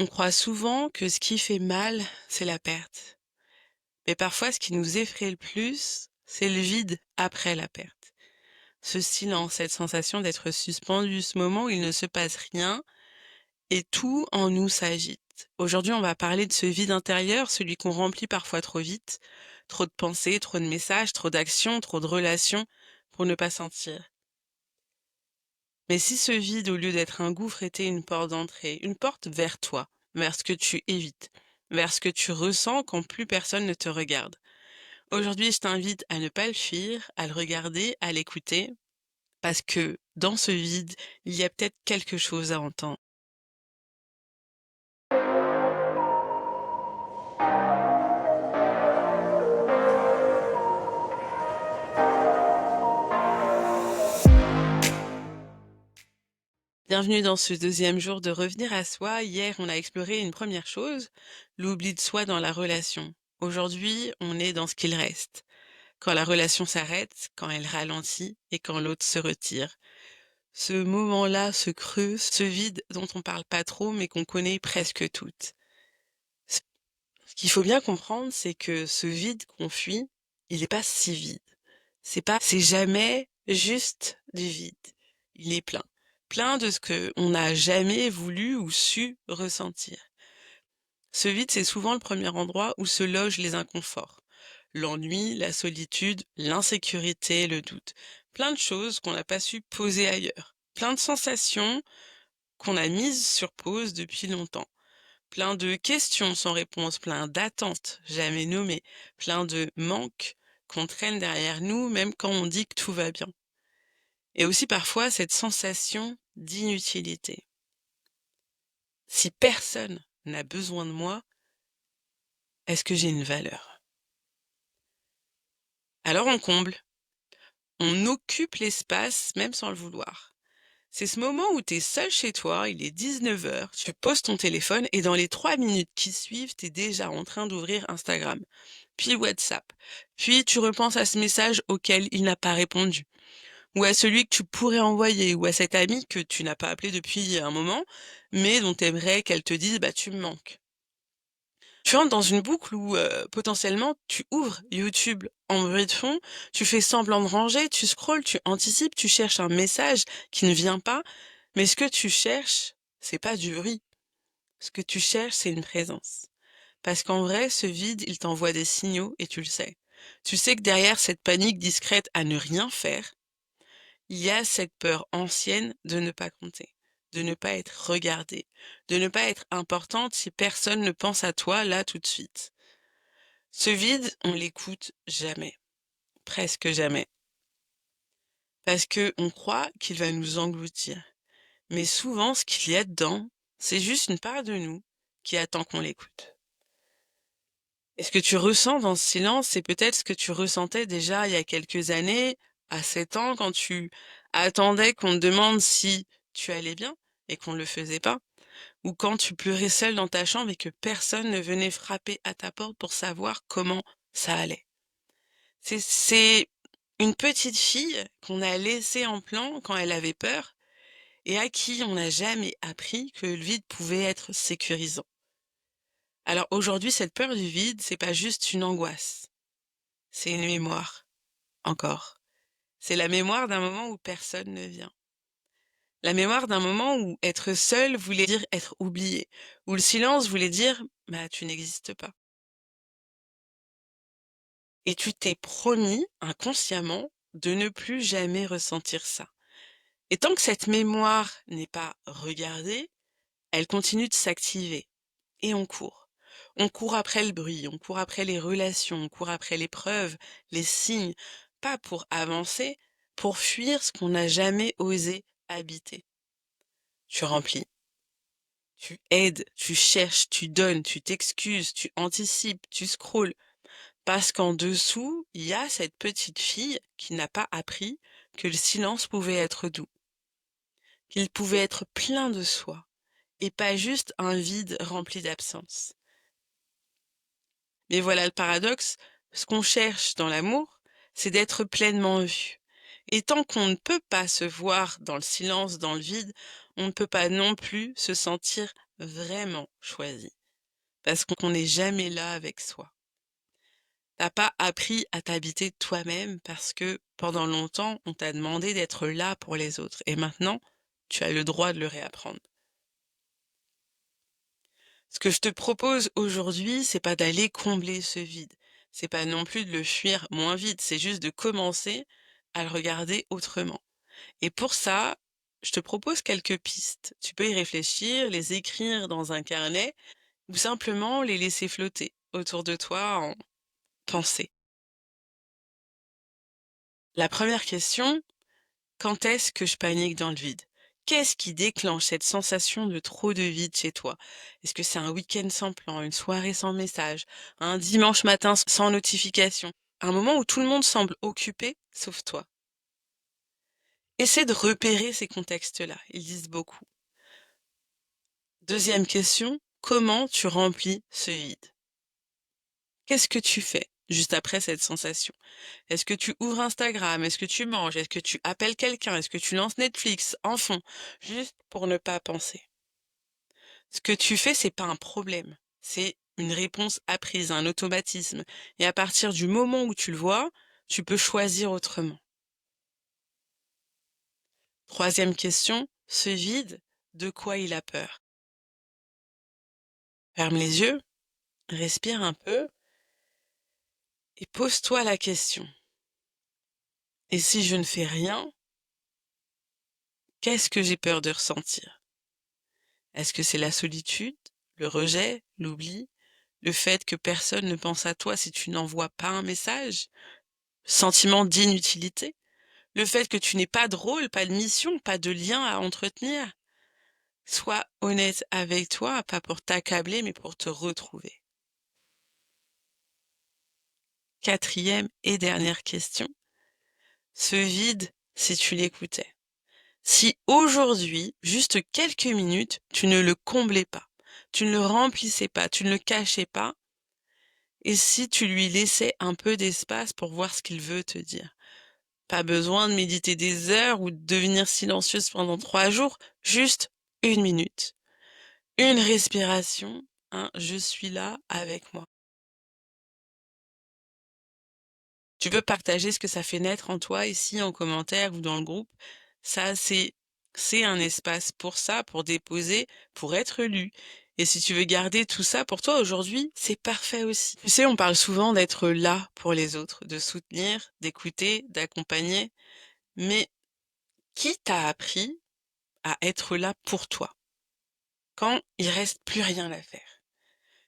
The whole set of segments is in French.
On croit souvent que ce qui fait mal, c'est la perte. Mais parfois, ce qui nous effraie le plus, c'est le vide après la perte. Ce silence, cette sensation d'être suspendu, ce moment où il ne se passe rien et tout en nous s'agite. Aujourd'hui, on va parler de ce vide intérieur, celui qu'on remplit parfois trop vite. Trop de pensées, trop de messages, trop d'actions, trop de relations pour ne pas sentir. Mais si ce vide, au lieu d'être un gouffre, était une porte d'entrée, une porte vers toi, vers ce que tu évites, vers ce que tu ressens quand plus personne ne te regarde. Aujourd'hui, je t'invite à ne pas le fuir, à le regarder, à l'écouter, parce que dans ce vide, il y a peut-être quelque chose à entendre. Bienvenue dans ce deuxième jour de revenir à soi. Hier, on a exploré une première chose, l'oubli de soi dans la relation. Aujourd'hui, on est dans ce qu'il reste. Quand la relation s'arrête, quand elle ralentit et quand l'autre se retire. Ce moment-là, ce creux, ce vide dont on parle pas trop mais qu'on connaît presque toutes. Ce qu'il faut bien comprendre, c'est que ce vide qu'on fuit, il n'est pas si vide. C'est jamais juste du vide. Il est plein. Plein de ce que on n'a jamais voulu ou su ressentir. Ce vide, c'est souvent le premier endroit où se logent les inconforts. L'ennui, la solitude, l'insécurité, le doute. Plein de choses qu'on n'a pas su poser ailleurs. Plein de sensations qu'on a mises sur pause depuis longtemps. Plein de questions sans réponse, plein d'attentes jamais nommées, plein de manques qu'on traîne derrière nous même quand on dit que tout va bien. Et aussi parfois cette sensation d'inutilité. Si personne n'a besoin de moi, est-ce que j'ai une valeur? Alors on comble, on occupe l'espace même sans le vouloir. C'est ce moment où t'es seul chez toi, il est 19h, tu poses ton téléphone et dans les 3 minutes qui suivent, t'es déjà en train d'ouvrir Instagram, puis WhatsApp, puis tu repenses à ce message auquel il n'a pas répondu, ou à celui que tu pourrais envoyer, ou à cette amie que tu n'as pas appelé depuis un moment, mais dont t'aimerais qu'elle te dise « tu me manques ». Tu entres dans une boucle où, potentiellement, tu ouvres YouTube en bruit de fond, tu fais semblant de ranger, tu scrolles, tu anticipes, tu cherches un message qui ne vient pas, mais ce que tu cherches, c'est pas du bruit. Ce que tu cherches, c'est une présence. Parce qu'en vrai, ce vide, il t'envoie des signaux et tu le sais. Tu sais que derrière cette panique discrète à ne rien faire, il y a cette peur ancienne de ne pas compter, de ne pas être regardée, de ne pas être importante si personne ne pense à toi là tout de suite. Ce vide, on l'écoute jamais, presque jamais, parce que on croit qu'il va nous engloutir. Mais souvent, ce qu'il y a dedans, c'est juste une part de nous qui attend qu'on l'écoute. Et ce que tu ressens dans ce silence, c'est peut-être ce que tu ressentais déjà il y a quelques années, à 7 ans, quand tu attendais qu'on te demande si tu allais bien et qu'on ne le faisait pas, ou quand tu pleurais seul dans ta chambre et que personne ne venait frapper à ta porte pour savoir comment ça allait. C'est une petite fille qu'on a laissée en plan quand elle avait peur et à qui on n'a jamais appris que le vide pouvait être sécurisant. Alors aujourd'hui, cette peur du vide, c'est pas juste une angoisse, c'est une mémoire, encore. C'est la mémoire d'un moment où personne ne vient. La mémoire d'un moment où être seul voulait dire être oublié, où le silence voulait dire bah tu n'existes pas. Et tu t'es promis inconsciemment de ne plus jamais ressentir ça. Et tant que cette mémoire n'est pas regardée, elle continue de s'activer. Et on court. On court après le bruit, on court après les relations, on court après les preuves, les signes, pas pour avancer, pour fuir ce qu'on n'a jamais osé habiter. Tu remplis, tu aides, tu cherches, tu donnes, tu t'excuses, tu anticipes, tu scrolles. Parce qu'en dessous, il y a cette petite fille qui n'a pas appris que le silence pouvait être doux, qu'il pouvait être plein de soi, et pas juste un vide rempli d'absence. Mais voilà le paradoxe, ce qu'on cherche dans l'amour, c'est d'être pleinement vu. Et tant qu'on ne peut pas se voir dans le silence, dans le vide, on ne peut pas non plus se sentir vraiment choisi, parce qu'on n'est jamais là avec soi. T'as pas appris à t'habiter toi-même parce que pendant longtemps, on t'a demandé d'être là pour les autres et maintenant, tu as le droit de le réapprendre. Ce que je te propose aujourd'hui, c'est pas d'aller combler ce vide. C'est pas non plus de le fuir moins vite, c'est juste de commencer à le regarder autrement. Et pour ça, je te propose quelques pistes. Tu peux y réfléchir, les écrire dans un carnet ou simplement les laisser flotter autour de toi en pensée. La première question: quand est-ce que je panique dans le vide? Qu'est-ce qui déclenche cette sensation de trop de vide chez toi? Est-ce que c'est un week-end sans plan, une soirée sans message, un dimanche matin sans notification? Un moment où tout le monde semble occupé, sauf toi. Essaie de repérer ces contextes-là, ils disent beaucoup. Deuxième question: comment tu remplis ce vide? Qu'est-ce que tu fais juste après cette sensation? Est-ce que tu ouvres Instagram? Est-ce que tu manges? Est-ce que tu appelles quelqu'un? Est-ce que tu lances Netflix en fond? Juste pour ne pas penser. Ce que tu fais, c'est pas un problème. C'est une réponse apprise, un automatisme. Et à partir du moment où tu le vois, tu peux choisir autrement. Troisième question: ce vide, de quoi il a peur? Ferme les yeux, respire un peu et pose-toi la question: et si je ne fais rien, qu'est-ce que j'ai peur de ressentir? Est-ce que c'est la solitude, le rejet, l'oubli, le fait que personne ne pense à toi si tu n'envoies pas un message? Sentiment d'inutilité? Le fait que tu n'aies pas de rôle, pas de mission, pas de lien à entretenir? Sois honnête avec toi, pas pour t'accabler, mais pour te retrouver. Quatrième et dernière question: ce vide, si tu l'écoutais. Si aujourd'hui, juste quelques minutes, tu ne le comblais pas, tu ne le remplissais pas, tu ne le cachais pas, et si tu lui laissais un peu d'espace pour voir ce qu'il veut te dire? Pas besoin de méditer des heures ou de devenir silencieuse pendant 3 jours, juste 1 minute. Une respiration, un «je suis là avec moi». Tu peux partager ce que ça fait naître en toi ici en commentaire ou dans le groupe. Ça, c'est un espace pour ça, pour déposer, pour être lu. Et si tu veux garder tout ça pour toi aujourd'hui, c'est parfait aussi. Tu sais, on parle souvent d'être là pour les autres, de soutenir, d'écouter, d'accompagner. Mais qui t'a appris à être là pour toi quand il reste plus rien à faire?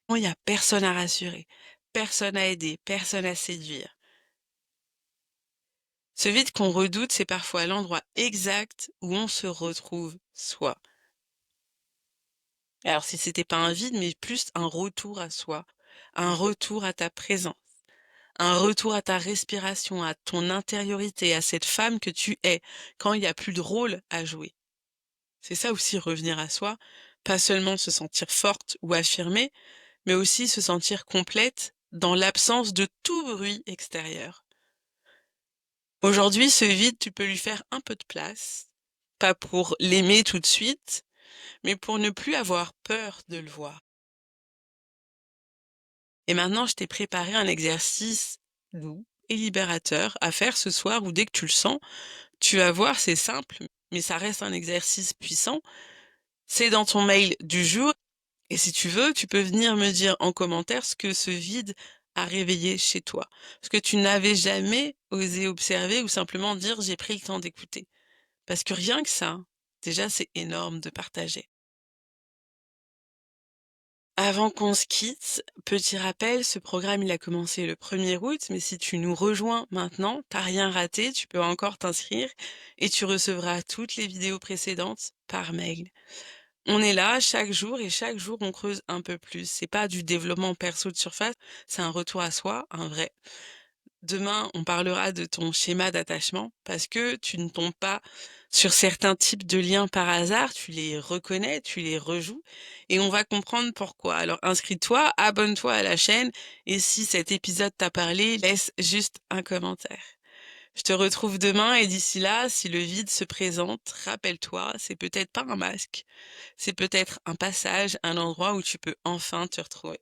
Quand il y a personne à rassurer, personne à aider, personne à séduire? Ce vide qu'on redoute, c'est parfois l'endroit exact où on se retrouve soi. Alors si c'était pas un vide, mais plus un retour à soi, un retour à ta présence, un retour à ta respiration, à ton intériorité, à cette femme que tu es, quand il y a plus de rôle à jouer. C'est ça aussi revenir à soi, pas seulement se sentir forte ou affirmée, mais aussi se sentir complète dans l'absence de tout bruit extérieur. Aujourd'hui, ce vide, tu peux lui faire un peu de place, pas pour l'aimer tout de suite, mais pour ne plus avoir peur de le voir. Et maintenant, je t'ai préparé un exercice doux et libérateur à faire ce soir ou dès que tu le sens. Tu vas voir, c'est simple, mais ça reste un exercice puissant. C'est dans ton mail du jour et si tu veux, tu peux venir me dire en commentaire ce que ce vide a réveillé chez toi. Ce que tu n'avais jamais osé observer ou simplement dire: «J'ai pris le temps d'écouter». Parce que rien que ça, déjà, c'est énorme de partager. Avant qu'on se quitte, petit rappel, ce programme, il a commencé le 1er août, mais si tu nous rejoins maintenant, t'as rien raté, tu peux encore t'inscrire et tu recevras toutes les vidéos précédentes par mail. On est là chaque jour et chaque jour on creuse un peu plus. C'est pas du développement perso de surface, c'est un retour à soi, un vrai. Demain, on parlera de ton schéma d'attachement parce que tu ne tombes pas sur certains types de liens par hasard, tu les reconnais, tu les rejoues et on va comprendre pourquoi. Alors inscris-toi, abonne-toi à la chaîne et si cet épisode t'a parlé, laisse juste un commentaire. Je te retrouve demain et d'ici là, si le vide se présente, rappelle-toi, c'est peut-être pas un masque, c'est peut-être un passage, un endroit où tu peux enfin te retrouver.